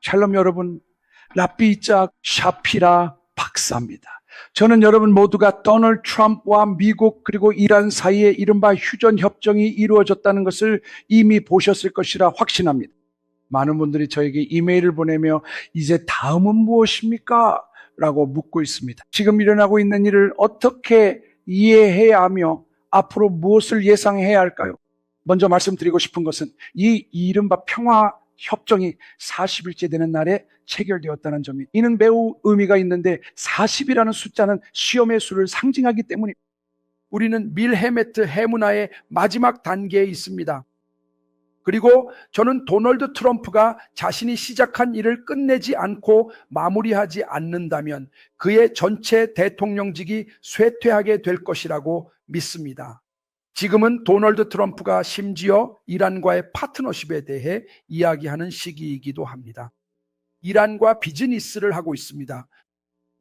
샬롬 여러분, 랍비이자 샤피라 박사입니다. 저는 여러분 모두가 도널드 트럼프와 미국 그리고 이란 사이에 이른바 휴전협정이 이루어졌다는 것을 이미 보셨을 것이라 확신합니다. 많은 분들이 저에게 이메일을 보내며 이제 다음은 무엇입니까? 라고 묻고 있습니다. 지금 일어나고 있는 일을 어떻게 이해해야 하며 앞으로 무엇을 예상해야 할까요? 먼저 말씀드리고 싶은 것은 이 이른바 평화협정이 40일째 되는 날에 체결되었다는 점이, 이는 매우 의미가 있는데 40이라는 숫자는 시험의 수를 상징하기 때문에 우리는 밀헤메트 해문화의 마지막 단계에 있습니다. 그리고 저는 도널드 트럼프가 자신이 시작한 일을 끝내지 않고 마무리하지 않는다면 그의 전체 대통령직이 쇠퇴하게 될 것이라고 믿습니다. 지금은 도널드 트럼프가 심지어 이란과의 파트너십에 대해 이야기하는 시기이기도 합니다. 이란과 비즈니스를 하고 있습니다.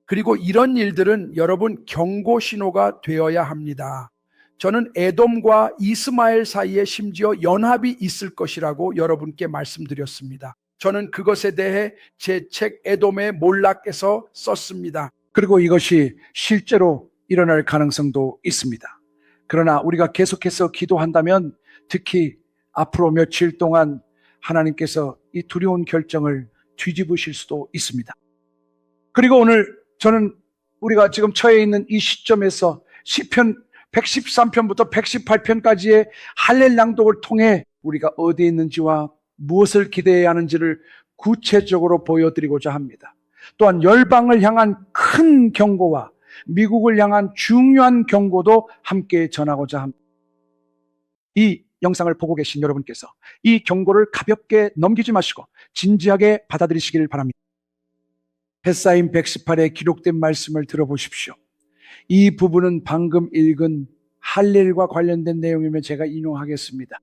그리고 이런 일들은 여러분 경고 신호가 되어야 합니다. 저는 에돔과 이스마엘 사이에 심지어 연합이 있을 것이라고 여러분께 말씀드렸습니다. 저는 그것에 대해 제 책 에돔의 몰락에서 썼습니다. 그리고 이것이 실제로 일어날 가능성도 있습니다. 그러나 우리가 계속해서 기도한다면 특히 앞으로 며칠 동안 하나님께서 이 두려운 결정을 뒤집으실 수도 있습니다. 그리고 오늘 저는 우리가 지금 처해 있는 이 시점에서 시편 113편부터 118편까지의 할렐 낭독을 통해 우리가 어디에 있는지와 무엇을 기대해야 하는지를 구체적으로 보여드리고자 합니다. 또한 열방을 향한 큰 경고와 미국을 향한 중요한 경고도 함께 전하고자 합니다. 이 영상을 보고 계신 여러분께서 이 경고를 가볍게 넘기지 마시고 진지하게 받아들이시길 바랍니다. 햇사임 118에 기록된 말씀을 들어보십시오. 이 부분은 방금 읽은 할렐과 관련된 내용이며 제가 인용하겠습니다.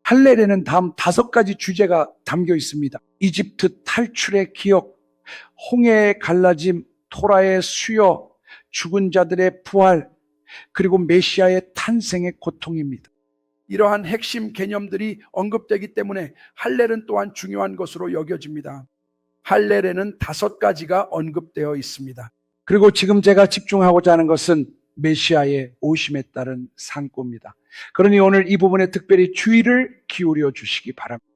할렐에는 다음 5가지 주제가 담겨 있습니다. 이집트 탈출의 기억, 홍해의 갈라짐, 토라의 수요, 죽은 자들의 부활, 그리고 메시아의 탄생의 고통입니다. 이러한 핵심 개념들이 언급되기 때문에 할렐은 또한 중요한 것으로 여겨집니다. 할렐에는 5가지가 언급되어 있습니다. 그리고 지금 제가 집중하고자 하는 것은 메시아의 오심에 따른 상고입니다. 그러니 오늘 이 부분에 특별히 주의를 기울여 주시기 바랍니다.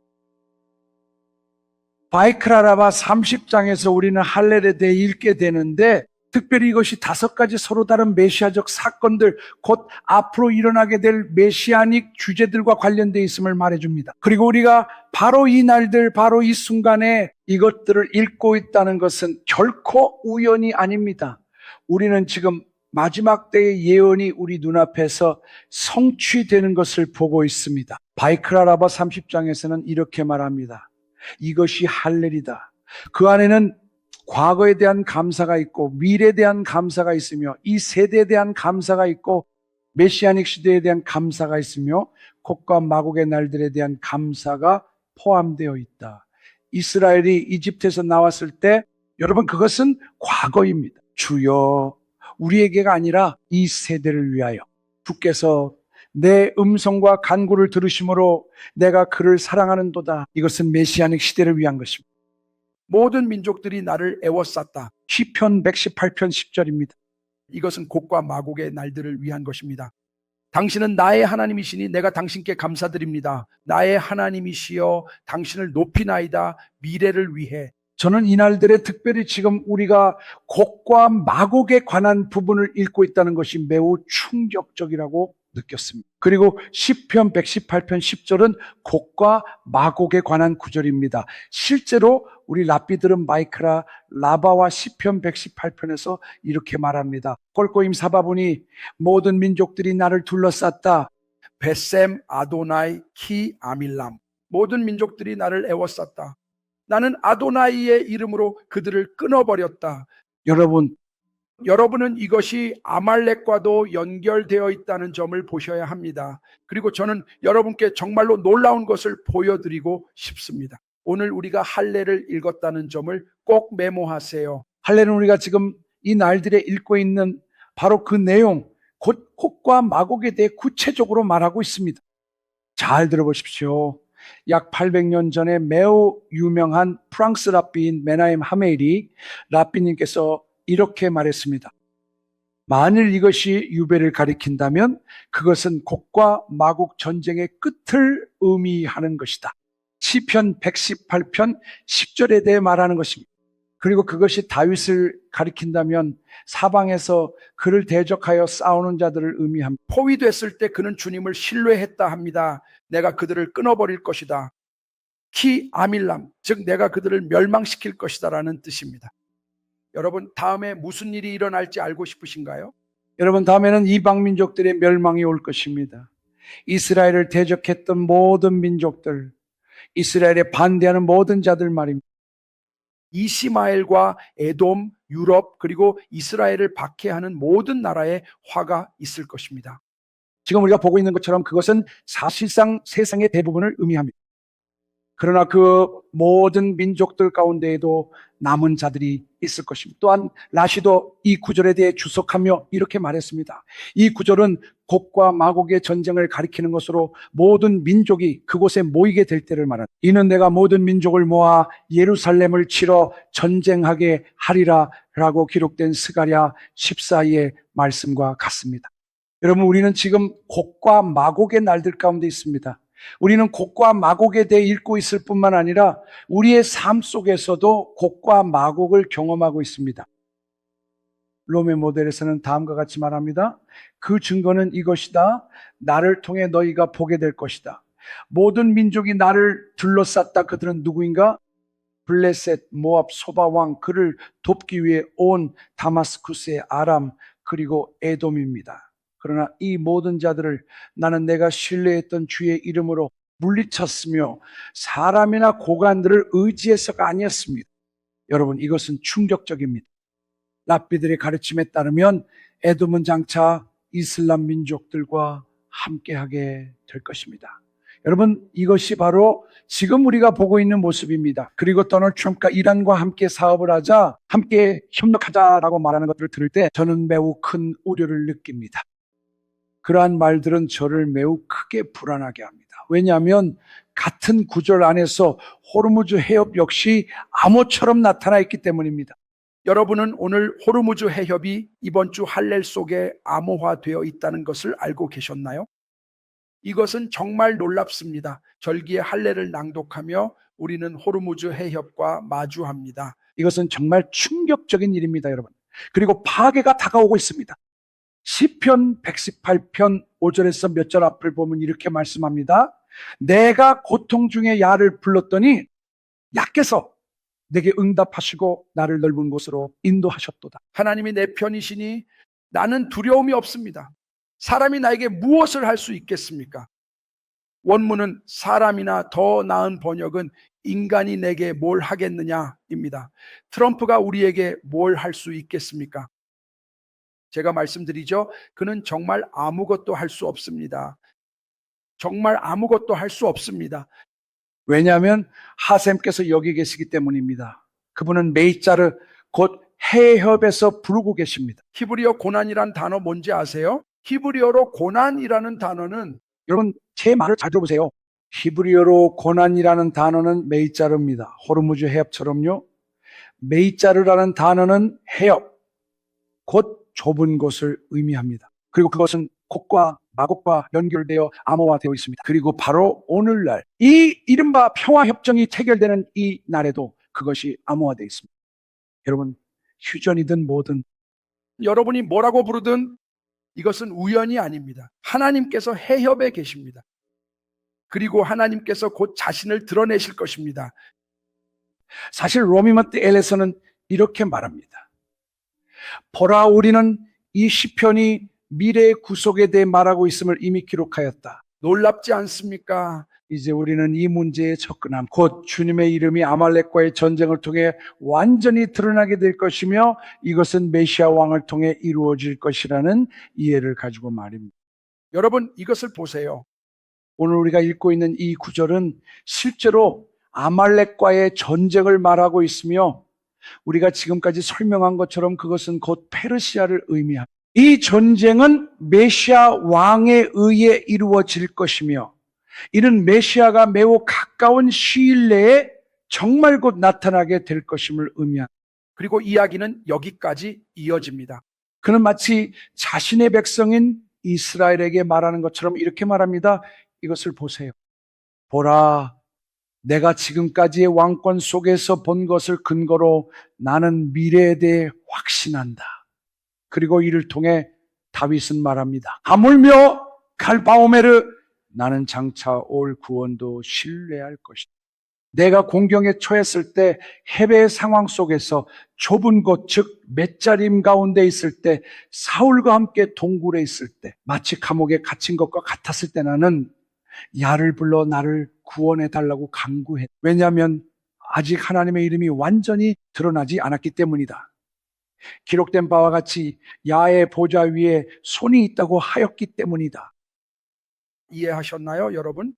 바이크라 라바 30장에서 우리는 할렐에 대해 읽게 되는데 특별히 이것이 5가지 서로 다른 메시아적 사건들, 곧 앞으로 일어나게 될 메시아닉 주제들과 관련되어 있음을 말해줍니다. 그리고 우리가 바로 이 날들, 바로 이 순간에 이것들을 읽고 있다는 것은 결코 우연이 아닙니다. 우리는 지금 마지막 때의 예언이 우리 눈앞에서 성취되는 것을 보고 있습니다. 바이크라 라바 30장에서는 이렇게 말합니다. 이것이 할렐이다. 그 안에는 과거에 대한 감사가 있고 미래에 대한 감사가 있으며 이 세대에 대한 감사가 있고 메시아닉 시대에 대한 감사가 있으며 곡과 마곡의 날들에 대한 감사가 포함되어 있다. 이스라엘이 이집트에서 나왔을 때 여러분 그것은 과거입니다. 주여 우리에게가 아니라 이 세대를 위하여 주께서 내 음성과 간구를 들으심으로 내가 그를 사랑하는도다. 이것은 메시아닉 시대를 위한 것입니다. 모든 민족들이 나를 애워쌌다. 시편 118편 10절입니다. 이것은 곡과 마곡의 날들을 위한 것입니다. 당신은 나의 하나님이시니 내가 당신께 감사드립니다. 나의 하나님이시여 당신을 높이나이다. 미래를 위해. 저는 이 날들에 특별히 지금 우리가 곡과 마곡에 관한 부분을 읽고 있다는 것이 매우 충격적이라고 느꼈습니다. 그리고 시편 118편 10절은 곡과 마곡에 관한 구절입니다. 실제로 우리 랍비들은 마이크라 라바와 시편 118편에서 이렇게 말합니다. 꼴꼬임 사바보니 모든 민족들이 나를 둘러쌌다. 베셈 아도나이 키 아밀람. 모든 민족들이 나를 애워쌌다. 나는 아도나이의 이름으로 그들을 끊어버렸다. 여러분은 이것이 아말렉과도 연결되어 있다는 점을 보셔야 합니다. 그리고 저는 여러분께 정말로 놀라운 것을 보여드리고 싶습니다. 오늘 우리가 할례를 읽었다는 점을 꼭 메모하세요. 할례는 우리가 지금 이 날들에 읽고 있는 바로 그 내용, 곧 곡과 마곡에 대해 구체적으로 말하고 있습니다. 잘 들어보십시오. 약 800년 전에 매우 유명한 프랑스 랍비인 메나hem 하메일이 랍비님께서 이렇게 말했습니다. 만일 이것이 유배를 가리킨다면 그것은 곡과 마곡 전쟁의 끝을 의미하는 것이다. 시편 118편 10절에 대해 말하는 것입니다. 그리고 그것이 다윗을 가리킨다면 사방에서 그를 대적하여 싸우는 자들을 의미합니다. 포위됐을 때 그는 주님을 신뢰했다 합니다. 내가 그들을 끊어버릴 것이다. 키 아밀람, 즉 내가 그들을 멸망시킬 것이다 라는 뜻입니다. 여러분, 다음에 무슨 일이 일어날지 알고 싶으신가요? 여러분, 다음에는 이방 민족들의 멸망이 올 것입니다. 이스라엘을 대적했던 모든 민족들, 이스라엘에 반대하는 모든 자들 말입니다. 이시마엘과 에돔, 유럽, 그리고 이스라엘을 박해하는 모든 나라에 화가 있을 것입니다. 지금 우리가 보고 있는 것처럼 그것은 사실상 세상의 대부분을 의미합니다. 그러나 그 모든 민족들 가운데에도 남은 자들이 있을 것입니다. 또한 라시도 이 구절에 대해 주석하며 이렇게 말했습니다. 이 구절은 곡과 마곡의 전쟁을 가리키는 것으로 모든 민족이 그곳에 모이게 될 때를 말한다. 이는 내가 모든 민족을 모아 예루살렘을 치러 전쟁하게 하리라 라고 기록된 스가랴 14의 말씀과 같습니다. 여러분, 우리는 지금 곡과 마곡의 날들 가운데 있습니다. 우리는 곡과 마곡에 대해 읽고 있을 뿐만 아니라 우리의 삶 속에서도 곡과 마곡을 경험하고 있습니다. 롬의 모델에서는 다음과 같이 말합니다. 그 증거는 이것이다. 나를 통해 너희가 보게 될 것이다. 모든 민족이 나를 둘러쌌다. 그들은 누구인가? 블레셋, 모압, 소바왕, 그를 돕기 위해 온 다마스쿠스의 아람, 그리고 에돔입니다. 그러나 이 모든 자들을 나는 내가 신뢰했던 주의 이름으로 물리쳤으며 사람이나 고관들을 의지해서가 아니었습니다. 여러분, 이것은 충격적입니다. 랍비들의 가르침에 따르면 에돔은 장차 이슬람 민족들과 함께하게 될 것입니다. 여러분, 이것이 바로 지금 우리가 보고 있는 모습입니다. 그리고 도널드 트럼프가 이란과 함께 사업을 하자, 함께 협력하자라고 말하는 것들을 들을 때 저는 매우 큰 우려를 느낍니다. 그러한 말들은 저를 매우 크게 불안하게 합니다. 왜냐하면 같은 구절 안에서 호르무즈 해협 역시 암호처럼 나타나 있기 때문입니다. 여러분은 오늘 호르무즈 해협이 이번 주 할렐 속에 암호화되어 있다는 것을 알고 계셨나요? 이것은 정말 놀랍습니다. 절기의 할렐을 낭독하며 우리는 호르무즈 해협과 마주합니다. 이것은 정말 충격적인 일입니다, 여러분. 그리고 파괴가 다가오고 있습니다. 시편 118편 5절에서 몇 절 앞을 보면 이렇게 말씀합니다. 내가 고통 중에 야를 불렀더니 야께서 내게 응답하시고 나를 넓은 곳으로 인도하셨도다. 하나님이 내 편이시니 나는 두려움이 없습니다. 사람이 나에게 무엇을 할 수 있겠습니까? 원문은 사람이나 더 나은 번역은 인간이 내게 뭘 하겠느냐입니다. 트럼프가 우리에게 뭘 할 수 있겠습니까? 제가 말씀드리죠. 그는 정말 아무것도 할 수 없습니다. 정말 아무것도 할 수 없습니다. 왜냐하면 하셈께서 여기 계시기 때문입니다. 그분은 메이자르 곧 해협에서 부르고 계십니다. 히브리어 고난이란 단어 뭔지 아세요? 히브리어로 고난이라는 단어는, 여러분 제 말을 잘 들어보세요. 히브리어로 고난이라는 단어는 메이자르입니다. 호르무즈 해협처럼요. 메이자르라는 단어는 해협, 곧 좁은 곳을 의미합니다. 그리고 그것은 곡과 마곡과 연결되어 암호화되어 있습니다. 그리고 바로 오늘날 이 이른바 평화협정이 체결되는 이 날에도 그것이 암호화되어 있습니다. 여러분, 휴전이든 뭐든 여러분이 뭐라고 부르든 이것은 우연이 아닙니다. 하나님께서 해협에 계십니다. 그리고 하나님께서 곧 자신을 드러내실 것입니다. 사실 로미먼트 L에서는 이렇게 말합니다. 보라, 우리는 이 시편이 미래의 구속에 대해 말하고 있음을 이미 기록하였다. 놀랍지 않습니까? 이제 우리는 이 문제에 접근함, 곧 주님의 이름이 아말렉과의 전쟁을 통해 완전히 드러나게 될 것이며 이것은 메시아 왕을 통해 이루어질 것이라는 이해를 가지고 말입니다. 여러분, 이것을 보세요. 오늘 우리가 읽고 있는 이 구절은 실제로 아말렉과의 전쟁을 말하고 있으며 우리가 지금까지 설명한 것처럼 그것은 곧 페르시아를 의미합니다. 이 전쟁은 메시아 왕에 의해 이루어질 것이며 이는 메시아가 매우 가까운 시일 내에 정말 곧 나타나게 될 것임을 의미합니다. 그리고 이야기는 여기까지 이어집니다. 그는 마치 자신의 백성인 이스라엘에게 말하는 것처럼 이렇게 말합니다. 이것을 보세요. 보라, 내가 지금까지의 왕권 속에서 본 것을 근거로 나는 미래에 대해 확신한다. 그리고 이를 통해 다윗은 말합니다. 하물며 갈바오메르, 나는 장차 올 구원도 신뢰할 것이다. 내가 공경에 처했을 때 해배의 상황 속에서 좁은 곳, 즉 맷자림 가운데 있을 때, 사울과 함께 동굴에 있을 때, 마치 감옥에 갇힌 것과 같았을 때 나는 야를 불러 나를 구원해 달라고 간구했다. 왜냐하면 아직 하나님의 이름이 완전히 드러나지 않았기 때문이다. 기록된 바와 같이 야의 보좌 위에 손이 있다고 하였기 때문이다. 이해하셨나요, 여러분?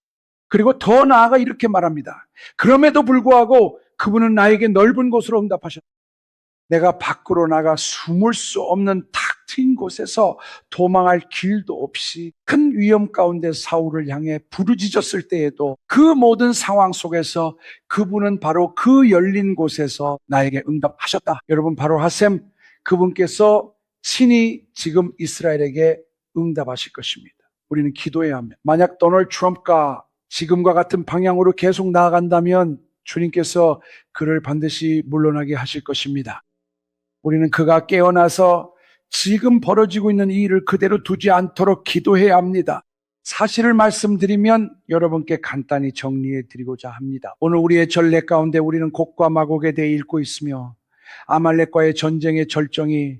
그리고 더 나아가 이렇게 말합니다. 그럼에도 불구하고 그분은 나에게 넓은 곳으로 응답하셨다. 내가 밖으로 나가 숨을 수 없는 탁 트인 곳에서 도망할 길도 없이 큰 위험 가운데 사울을 향해 부르짖었을 때에도 그 모든 상황 속에서 그분은 바로 그 열린 곳에서 나에게 응답하셨다. 여러분, 바로 하셈, 그분께서 친히 지금 이스라엘에게 응답하실 것입니다. 우리는 기도해야 합니다. 만약 도널드 트럼프가 지금과 같은 방향으로 계속 나아간다면 주님께서 그를 반드시 물러나게 하실 것입니다. 우리는 그가 깨어나서 지금 벌어지고 있는 이 일을 그대로 두지 않도록 기도해야 합니다. 사실을 말씀드리면 여러분께 간단히 정리해 드리고자 합니다. 오늘 우리의 전례 가운데 우리는 곡과 마곡에 대해 읽고 있으며 아말렉과의 전쟁의 절정이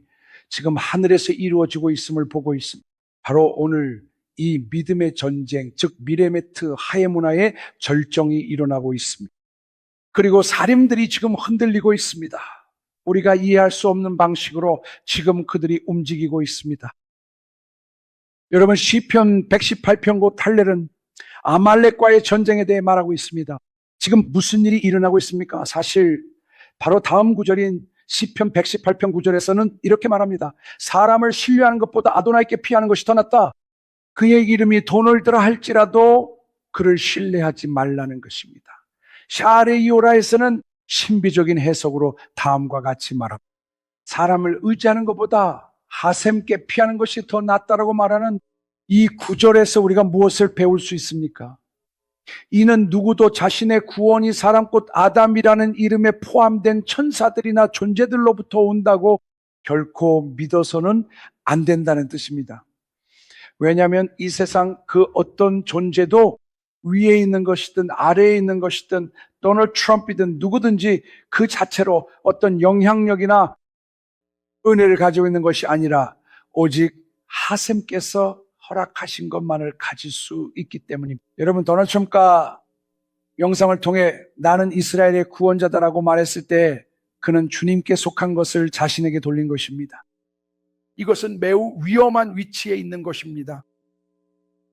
지금 하늘에서 이루어지고 있음을 보고 있습니다. 바로 오늘 이 믿음의 전쟁, 즉 미레메트 하해 문화의 절정이 일어나고 있습니다. 그리고 사림들이 지금 흔들리고 있습니다. 우리가 이해할 수 없는 방식으로 지금 그들이 움직이고 있습니다. 여러분, 시편 118편고 탈렐은 아말렉과의 전쟁에 대해 말하고 있습니다. 지금 무슨 일이 일어나고 있습니까? 사실 바로 다음 구절인 시편 118편 9절에서는 이렇게 말합니다. 사람을 신뢰하는 것보다 아도나이께 피하는 것이 더 낫다. 그의 이름이 도널드라 할지라도 그를 신뢰하지 말라는 것입니다. 샤레이오라에서는 신비적인 해석으로 다음과 같이 말합니다. 사람을 의지하는 것보다 하셈께 피하는 것이 더 낫다라고 말하는 이 구절에서 우리가 무엇을 배울 수 있습니까? 이는 누구도 자신의 구원이 사람꽃 아담이라는 이름에 포함된 천사들이나 존재들로부터 온다고 결코 믿어서는 안 된다는 뜻입니다. 왜냐하면 이 세상 그 어떤 존재도 위에 있는 것이든 아래에 있는 것이든 도널드 트럼프이든 누구든지 그 자체로 어떤 영향력이나 은혜를 가지고 있는 것이 아니라 오직 하셈께서 허락하신 것만을 가질 수 있기 때문입니다. 여러분, 도널드 트럼프가 영상을 통해 나는 이스라엘의 구원자다라고 말했을 때 그는 주님께 속한 것을 자신에게 돌린 것입니다. 이것은 매우 위험한 위치에 있는 것입니다.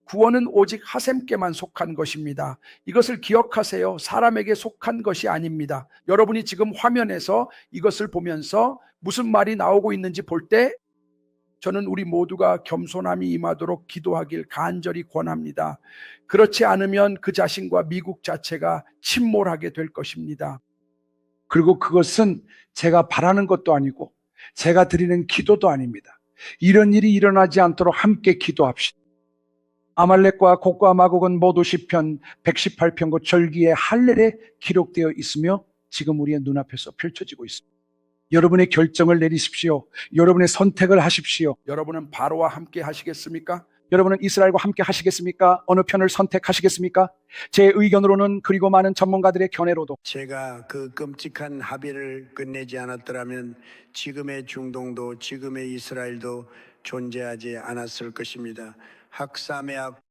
구원은 오직 하셈께만 속한 것입니다. 이것을 기억하세요. 사람에게 속한 것이 아닙니다. 여러분이 지금 화면에서 이것을 보면서 무슨 말이 나오고 있는지 볼 때 저는 우리 모두가 겸손함이 임하도록 기도하길 간절히 권합니다. 그렇지 않으면 그 자신과 미국 자체가 침몰하게 될 것입니다. 그리고 그것은 제가 바라는 것도 아니고 제가 드리는 기도도 아닙니다. 이런 일이 일어나지 않도록 함께 기도합시다. 아말렉과 곡과 마곡은 모두 시편 118편과 절기의 할렐에 기록되어 있으며 지금 우리의 눈앞에서 펼쳐지고 있습니다. 여러분의 결정을 내리십시오. 여러분의 선택을 하십시오. 여러분은 바로와 함께 하시겠습니까? 여러분은 이스라엘과 함께 하시겠습니까? 어느 편을 선택하시겠습니까? 제 의견으로는, 그리고 많은 전문가들의 견해로도 제가 그 끔찍한 합의를 끝내지 않았더라면 지금의 중동도 지금의 이스라엘도 존재하지 않았을 것입니다. 학사매학